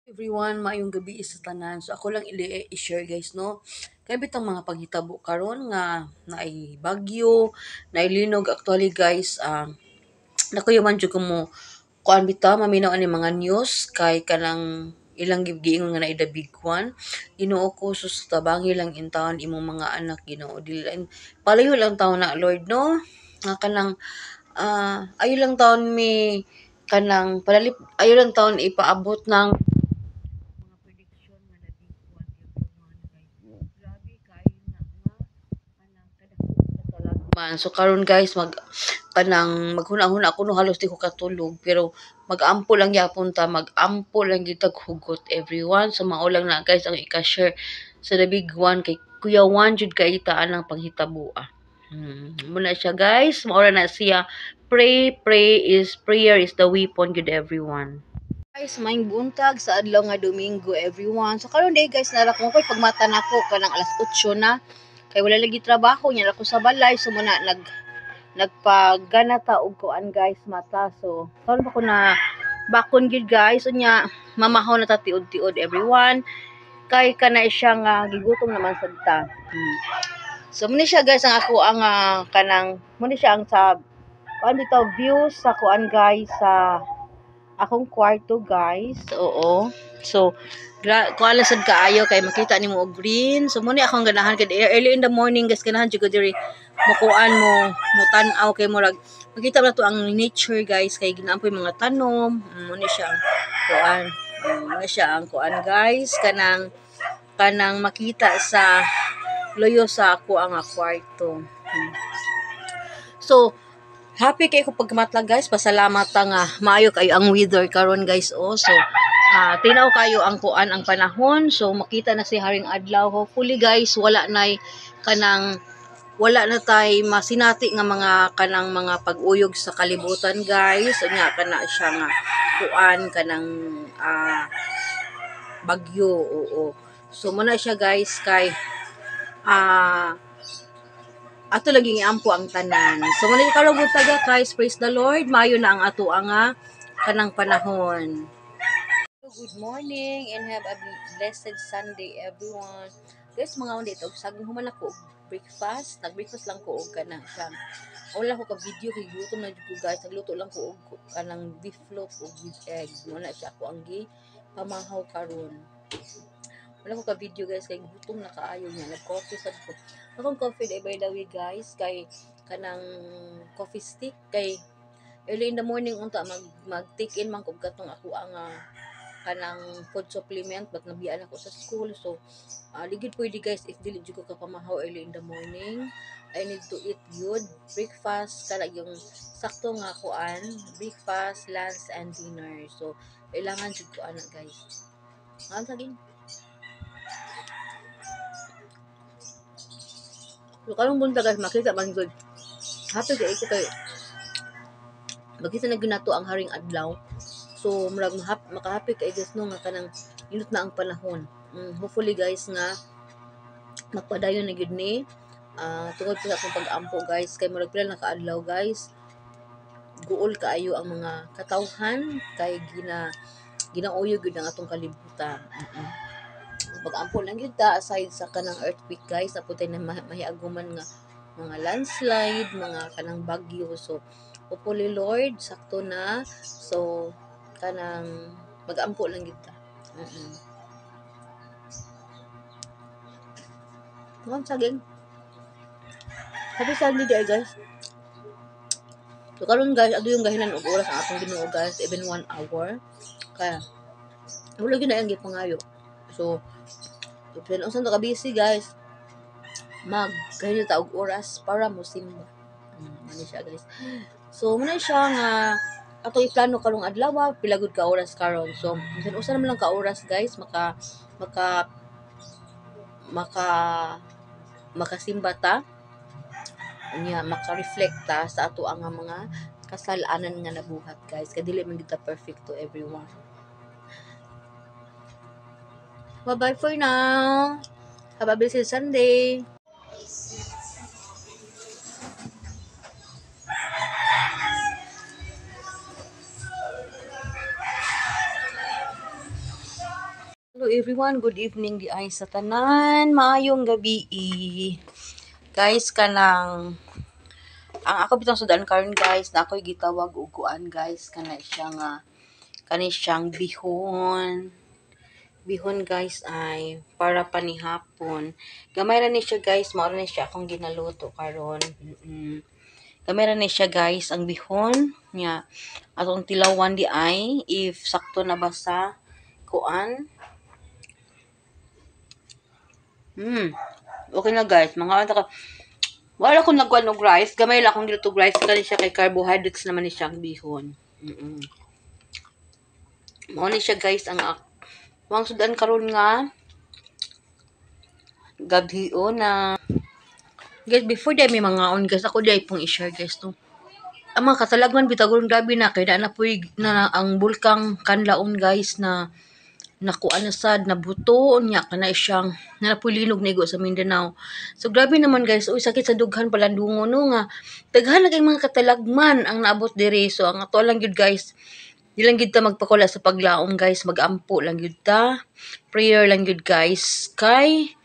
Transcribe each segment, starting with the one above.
Everyone, maayong gabi sa tanan. So ako lang i-share guys no. Kay bitang mga paghitabo karon nga naay bagyo, naay linog actually guys. Nakuyaman jud ko mo kuan bitaw maminaw ani mga news kay kanang ilang giingon nga naay the big one. Ginoo ko sus tabangi lang in taon imong mga anak Ginoo dili palayo lang taon na Lord no. Nga kanang ayo lang taon mi kanang padalip ayo lang taon ipaabot ng mga prediction nga nabiguan everyone kay grabe kayo nga kanang kadagman. So karon guys kanang maghuna-huna ako no halos di ko katulog pero mag-ampo lang gyapon ta mag-ampo lang gyud tag hugot everyone. So mao lang na guys ang ika-share sa the big one kay Kuya Juan jud kay taan ang panghitabo. Muna siya guys, maura na siya. Prayer is the weapon good everyone. Guys, maing buntag sa adlaw nga Domingo everyone. So karon day guys nara ko koy pagmata nako kanang alas 8 na. Kay wala lagi trabaho nya ako sa balay so muna nagpagana ta og kuan guys mata. So karon pa ko na bakon gid guys unya mamahaw na ta tiod-tiod everyone. Kay kana siya nga gigutom naman sad ta. So muna siya guys ang ako ang kanang muna siya ang sa kuan bitaw view sa kuan guys sa akong kwarto guys. Oo. So kuala sad kaayo kay makita nimo og green. So muni akong ganahan kay early in the morning guys ganahan jud ko diri mukuan mo tan-aw kay murag makita na to ang nature guys kay ginaampoy mga tanom. Muni siya ang kuan. Muni siya ang kuan guys kanang makita sa loyo sa ako ang kwarto. So happy kay ko pagmatlag guys. Pasalamat ta nga maayo kayo ang weather karon guys. So tinaw kayo ang kuan ang panahon. So makita na si haring adlaw. Hopefully guys wala na tay masinati nga mga kanang mga pag-uyog sa kalibutan guys. Nya kana siya nga kuan kanang bagyo. Oo. So muna siya guys kay ato laging iampo ang tanan. So muna karong taga guys, praise the Lord. Mayo na ang ato nga kanang panahon. Good morning and have a blessed Sunday everyone. Guys, mga undi ito, saging human ako breakfast. Nag-breakfast lang ko og kanang siya. Wala ko ka video kay gutom na jud guys. Nagluto lang ko og kanang beef loaf og with egg. Wala siya ako ang pamahaw karon. Wala ko ka video guys kay gutom na kaayo niya. Nag-coffee sad ko. Akong coffee day by the way guys kay kanang coffee stick kay early in the morning unta mag take in man ko katong ako ang kanang food supplement but nabiyaan ako sa school. So ligid pwede guys if dili jud ko kapamahaw early in the morning. I need to eat good breakfast kana yung sakto nga kuan breakfast, lunch and dinner. So kailangan jud ko ana guys. Ang saging so karong bunta guys makita man good. Happy kay ko kay makita na ginato ang haring adlaw. So murag makahappy kay guys no nga kanang init na ang panahon. Hopefully guys nga magpadayon na gyud ni tungod sa akong pag-ampo guys kay murag pila na kaadlaw guys. Guol kaayo ang mga katawhan kay ginauyo gyud ang atong kalibutan. Pag-ampo lang gyud ta aside sa kanang earthquake guys apotay na mahiaguman nga mga landslide, mga kanang bagyo. So hopefully Lord sakto na. So kanang mag-ampo lang gyud ta. Ngam saging. Happy Sunday day guys. So karon guys, ado yung gahinan og oras ang atong Ginoo guys, even 1 hour. Kaya wala gyud na ang gipangayo. So if unsa to ka busy guys, gahinan ta og oras para mo simba. Ano siya guys. So muna siya nga ato iplano karong adlaw pila gud ka oras karon. So bisan usa naman lang ka oras guys makasimba ta unya maka-reflect ta sa ato ang mga kasalanan nga nabuhat guys kay dili man kita perfect to everyone. Bye for now. Have a blessed Sunday. Hello everyone, good evening di ay sa tanan, maayong gabi. Guys, kanang ang ako bitong sudan karon guys, na ako'y gitawag uguan guys, kani siyang bihon. Bihon guys ay para panihapon. Gamay ra ni siya guys, mao ra ni siya akong ginaluto karon. Gamay ra ni siya guys ang bihon nya atong tilawan di ay if sakto na ba sa kuan. Okay na guys, mga ka wala ko nagkuhan og rice, gamay lang akong niluto rice kani siya kay carbohydrates naman ni siya ang bihon. Mao ni siya guys ang wang sudan karon nga gabhio na guys before day may mga on guys ako day pong i-share guys to. Ang mga katalagman bitagon grabe na kay na puy na ang bulkang kanlaon guys na nakuan na sad na buto nya kana siyang napulinog na igo sa Mindanao. So grabe naman guys, uy sakit sa dughan palandungo no nga daghan na kay mga katalagman ang naabot diri. So ang ato lang gyud guys, di lang gyud ta magpakula sa paglaom guys, magampo lang gyud ta. Prayer lang gyud guys kay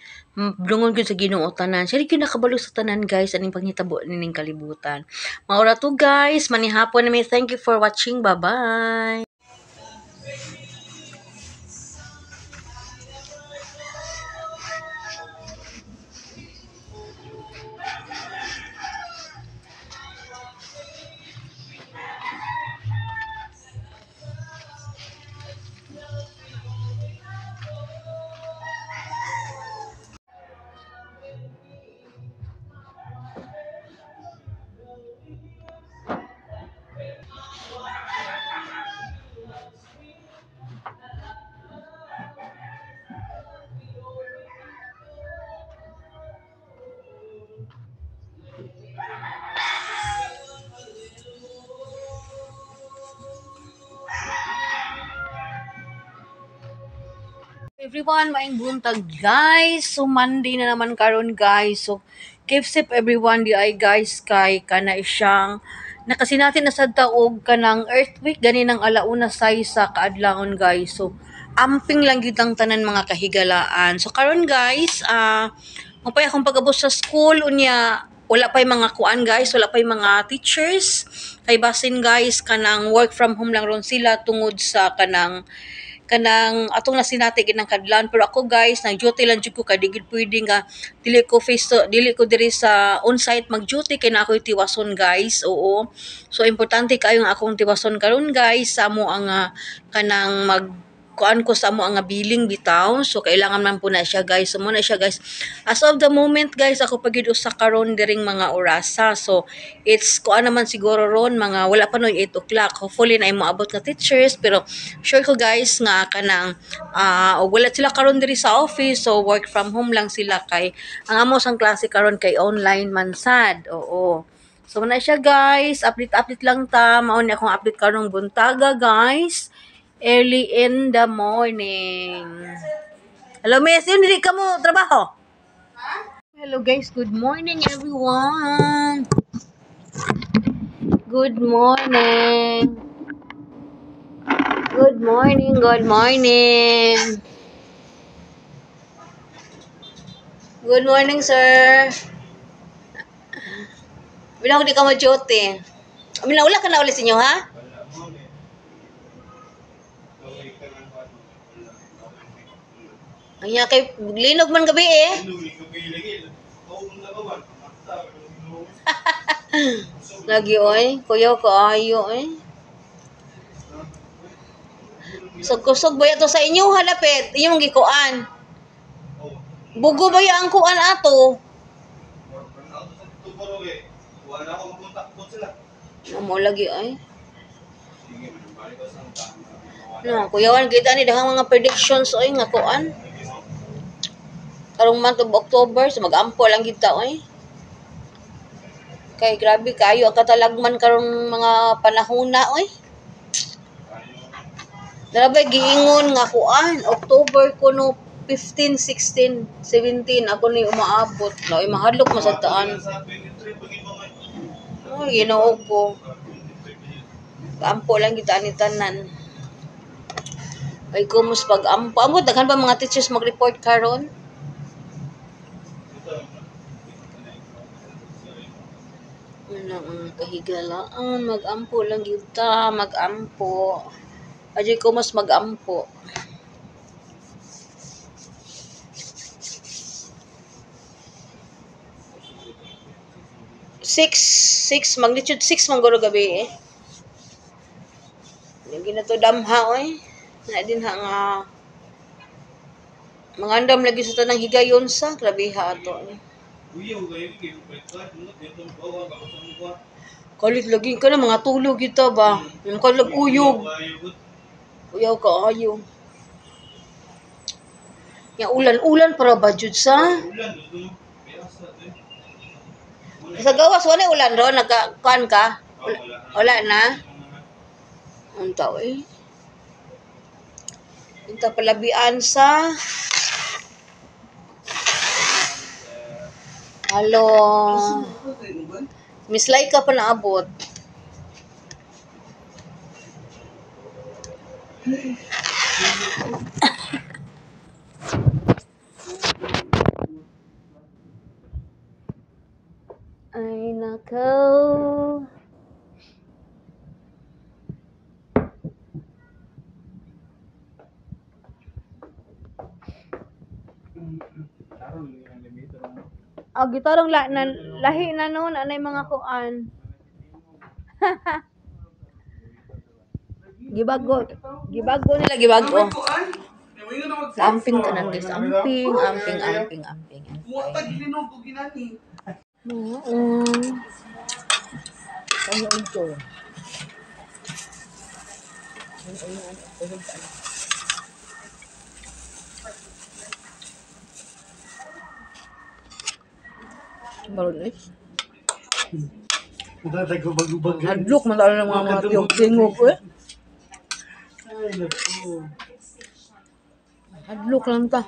dungon gyud sa Ginoo tanan. Siya gyud nakabalo sa tanan guys aning panghitabo nining kalibutan. Maura to guys, manihapon na may thank you for watching. Bye-bye. Everyone, maing buntag guys. So Monday na naman karon guys. So keep safe everyone di ay guys kay kana siyang nakasinatin na sad taog kanang earthquake gani ng alauna say sa kaadlawon guys. So amping lang gyud ang tanan mga kahigalaan. So karon guys, mapay akong pagabos sa school unya wala pay mga kuan guys, wala pay mga teachers. Kay basin guys kanang work from home lang ron sila tungod sa kanang atong nasinati ginang kadlan. Pero ako guys nag duty lang jud ko kay digid pwede nga dili ko diri sa on site mag duty kay na ako tiwason guys. Oo, so importante kayo nga akong tiwason karon guys sa amo ang kanang mag kuan ko sa amo ang billing bitaw. So kailangan man po na siya guys. So muna siya guys. As of the moment guys, ako pagid usa karon diring mga orasa. So it's kuan naman siguro ron mga wala pa noy 8 o'clock. Hopefully na moabot na teachers pero sure ko guys nga kanang wala sila karon diri sa office. So work from home lang sila kay ang amo sang klase karon kay online man sad. Oo. So muna siya guys. Update lang ta. Mao ni akong update karong buntaga guys. Early in the morning. Hello, Miss. Yun, hindi ka mo trabaho? Hello, guys. Good morning, everyone. Good morning. Good morning. Good morning. Good morning, sir. Bilang di ka mo-duty. Wala ka na ulit sa inyo, ha? Anya kay linog man gabi eh. Lagi oy, kuya ko ayo eh. Kusog ba to sa inyo halapit? Inyong gikuan. Bugo ba ang kuan ato? Amo lagi ay. No, kuyawan kita ni dahang mga predictions oy nga kuan. Karong month of October, so mag-ampo lang kita oy. Kay grabe kayo ang katalagman karong mga panahon na oy. Darabay giingon nga kuan October kuno 15, 16, 17 ako ni umaabot. Oy mahadlok masataan. Oh, Ginoo ko. Ampo lang kita ni tanan. Ay kumus pag ampo. Amo daghan ba mga teachers mag-report karon? Ano ang kahigalaan, mag-ampo lang gyud ta, mag-ampo. Ajay kumus mag-ampo. Six magnitude 6 man guro gabi eh. Yung ginato damha oy. Na din ha nga mangandam lagi sa tanang higayon sa grabe ha ato. Kalit lagi ka na mga tulog kita ba? Yung kalag uyog. Uyaw ka ayo. Yang ulan-ulan para ba jud sa? Sa gawas wala ulan ro nagkuan ka? Wala na. Unta eh. Unta palabian sa Halo. Miss Laika pa naabot. Ay nakaw. Gitarong lahi na noon anay mga kuan. Gibago nila gibago. Amping tanan guys, amping. Muwatag linog ko ginani. Ano ito? Barulis. Nagubag-ubag. Hadlok man tayo ng mga tiyog-tingog eh. Ay, naku. Hadlok lang ta.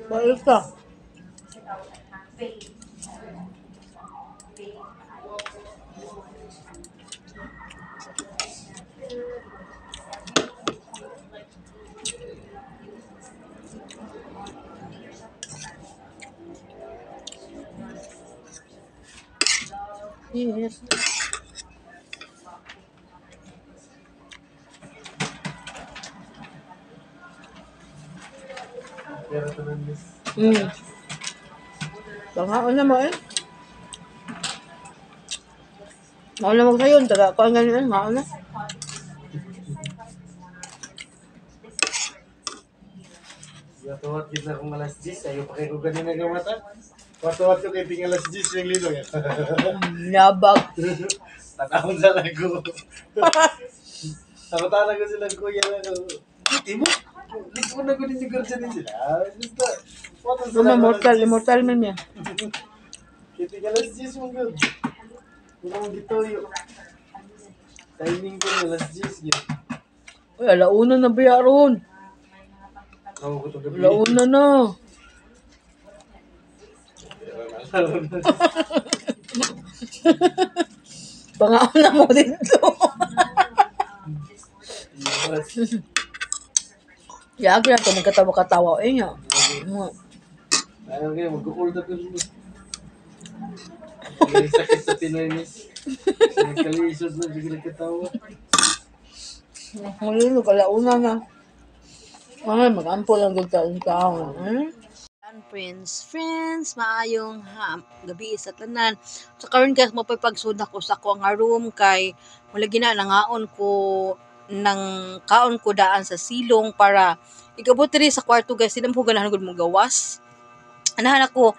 Balik ka. Yes. Pero tanan miss. Bangaon na mo eh. Maon na magsayon, taga kuan ganyan, maon na. Watuwat kita kung alas 10, ayaw pa kayo ganyan na gamata. Watuwat ko kayo ting alas 10 yung lino yan. Labag. Tanawin sa lago. Takot-tanan ko sila kuya na ko. Iti mo? Liko na ko din siguro dyan sila. Gusto. Wato sila. Immortal man niya. Kiting alas 10 mo good. Wala mong gitoyo. Timing ko na alas 10 yun. Uy, alauna na ba ron? Ako ko ito gabi. Alauna na. Bangaon na mo dito. Yagi na ito, nagkatawa-katawa. Eh nga. Ayaw kayo, mag-hold up yun. May sakit sa Pinoy, miss. Nagkalisod na, bigla katawa. Malino, kalauna na. Ay, mag-ampo lang dito ang tao. Friends, maayong gabi sa tanan. So karon guys, mo pagsud ako sa ko nga room kay wala gina nangaon ko nang kaon ko daan sa silong para igabot diri sa kwarto guys. Dinam ko ganahan gud mo gawas. Anahan ako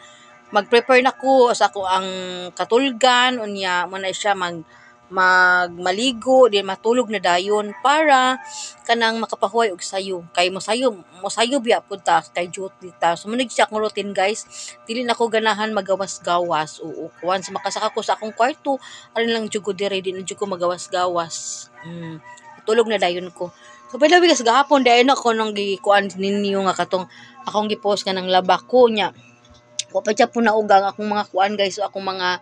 mag-prepare na ko sa ako ang katulgan unya mo na siya magmaligo di matulog na dayon para kanang makapahuway og sayo kay mosayo biya pud ta kay duty ta so manig siya akong routine guys dili na ko ganahan magawas-gawas oo once makasaka ko sa akong kwarto aron lang jud ko dire di na jud ko magawas-gawas tulog na dayon ko so pwede bigas gahapon dayon ako nang gikuan ninyo nga katong akong gipost nga nang labak ko nya wa pa siya po naugang akong mga kuan guys so akong mga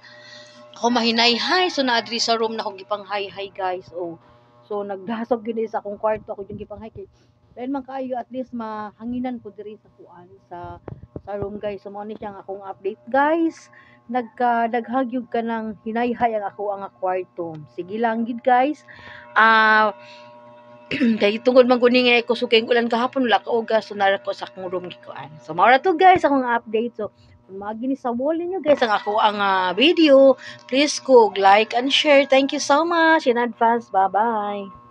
ako mahinay-hay so na adri sa room na akong gipang hi guys oh so So nagdasog gyud sa akong kwarto ako yung gipanghay. Dahil man kaayo at least mahanginan ko diri sa kuan sa room guys. So mao ni siya ang akong update guys. Naghagyog ka ng hinayhay ang ako ang kwarto. Sige lang gid guys. Kay tungod man guni nga ko sugay ulan kahapon wala ka ogas so nara ko sa akong room gikuan. So mao ra to guys akong update. So kung magini sa wall niyo guys ang ako ang video, please like and share. Thank you so much in advance. Bye-bye.